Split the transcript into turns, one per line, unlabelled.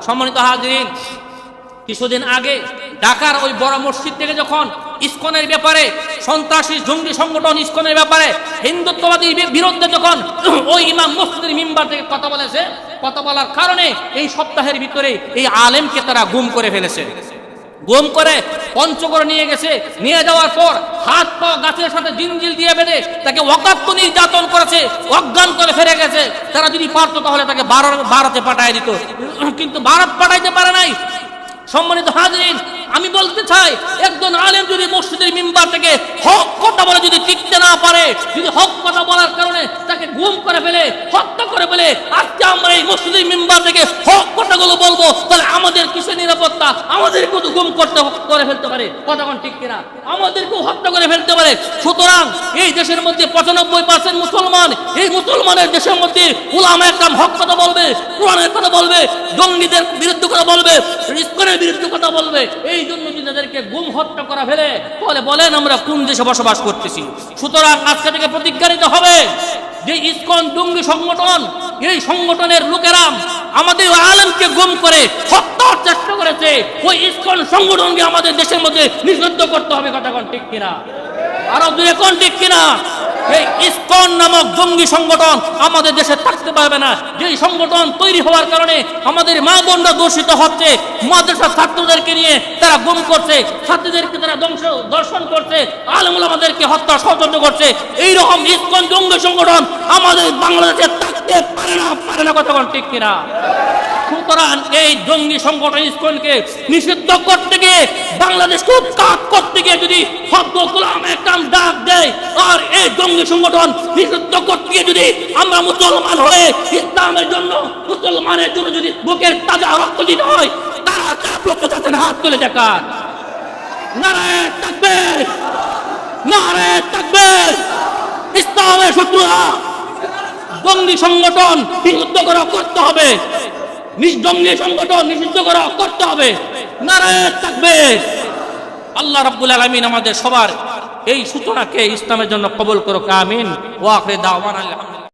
সম্মানিত হাজিরিন, কিছুদিন আগে ঢাকার ওই বড় মসজিদ থেকে যখন ইসকনের ব্যাপারে, সন্ত্রাসী জঙ্গি সংগঠন ইসকনের ব্যাপারে, হিন্দুত্ববাদী বিরুদ্ধে যখন ওই ইমাম মসজিদের মিম্বার থেকে কথা বলেছে, কথা বলার কারণে এই সপ্তাহের ভিতরে এই আলেমকে তারা গুম করে ফেলেছে। গুম করে পঞ্চগড়ে নিয়ে গেছে। নিয়ে যাওয়ার পর হাত পা গাছের সাথে জিনজিল দিয়ে বেঁধে তাকে অকাত্য নির্যাতন করেছে, অজ্ঞান করে ফেলে গেছে। তারা যদি পারতো তাহলে তাকে ভারতে পাঠায় দিত, কিন্তু ভারত পাঠাইতে পারে নাই। সম্মানিত হাজিরিন, আমি বলতে চাই, একজন আলেম যদি মসজিদের মিম্বার থেকে হক কথা বলে যদি টিকতে না পারে, যদি হক কথা বলার কারণে তাকে গুম করে ফেলে, হত্যা করে ফেলে, আজকে আমরা এই মসজিদের মিম্বার থেকে হক কথাগুলো বলবো, তাহলে আমাদের কিসের নিরাপত্তা? আমাদেরকেও তো গুম করে ফেলতে পারে, কথাক্ষণ ঠিক কিনা? আমাদেরকেও হত্যা করে ফেলতে পারে। সুতরাং এই দেশের মধ্যে 95% মুসলমান, এই মুসলমানের দেশের মধ্যে উলামা একরাম হক কথা বলবে, কোরআনের কথা বলবে, জঙ্গিদের বিরুদ্ধে কথা বলবে, ইসকনের বিরুদ্ধে কথা বলবে। এই জন্য যদি তাদেরকে গুম হত্যা করা ফেলে, তাহলে বলেন আমরা কোন দেশে বসবাস করতেছি? সুতরাং আজকে থেকে প্রতিজ্ঞা নিতে হবে যে ইসকন জঙ্গি সংগঠন, এই সংগঠনের লোকেরা আমাদের আলেমকে গুম করে হত্যার চেষ্টা করেছে। ওই ইসকন সংগঠনকে আমাদের দেশের মধ্যে নিষিদ্ধ করতে হবে, কথাক্ষণ ঠিক কিনা? আরো দুই এখন ঠিক কিনা? এই ইসকন নামক জঙ্গি সংগঠন আমাদের দেশে থাকতে পারবে না। যেই সংগঠন তৈরি হওয়ার কারণে আমাদের মা বোনরা দূষিত হচ্ছে, মাদ্রাসার ছাত্রদেরকে নিয়ে তারা গুম করছে, ছাত্রীদেরকে তারা দর্শন করছে, আলেম ওলামাদেরকে হত্যা ষড়যন্ত্র করছে। এইরকম ইসকন জঙ্গি সংগঠন আমাদের বাংলাদেশে থাকতে পারে না, কথাক্ষণ ঠিক কিনা? সুতরাং এই জঙ্গি সংগঠন ইসকনকে নিষিদ্ধ করতে গিয়ে, বাংলাদেশকে উৎখাত করতে গিয়ে যদি একদম ডাক দেয়, আর এই জঙ্গি সংগঠন নিষিদ্ধ করতে গিয়ে যদি আমরা মুসলমান হয়ে ইসলামের জন্য, মুসলমানের জন্য যদি বুকের তাজা রক্ত দিতে হয়, তারা লোককে যাচ্ছেন হাত তুলে দেখান। নারায়ে তাকবীর, নারায়ে তাকবীর। ইসলামের শত্রুরা জঙ্গি সংগঠন নিষিদ্ধ করতে হবে, জঙ্গি সংগঠন নিষিদ্ধ করতে হবে। নারায়ে তাকবীর। আল্লাহ রাব্বুল আলামিন আমাদের সবার এই সূচনাকে ইসলামের জন্য কবুল করুক, আমিন। ওয়া আখিরু দাওয়ানা আলহামদুলিল্লাহ।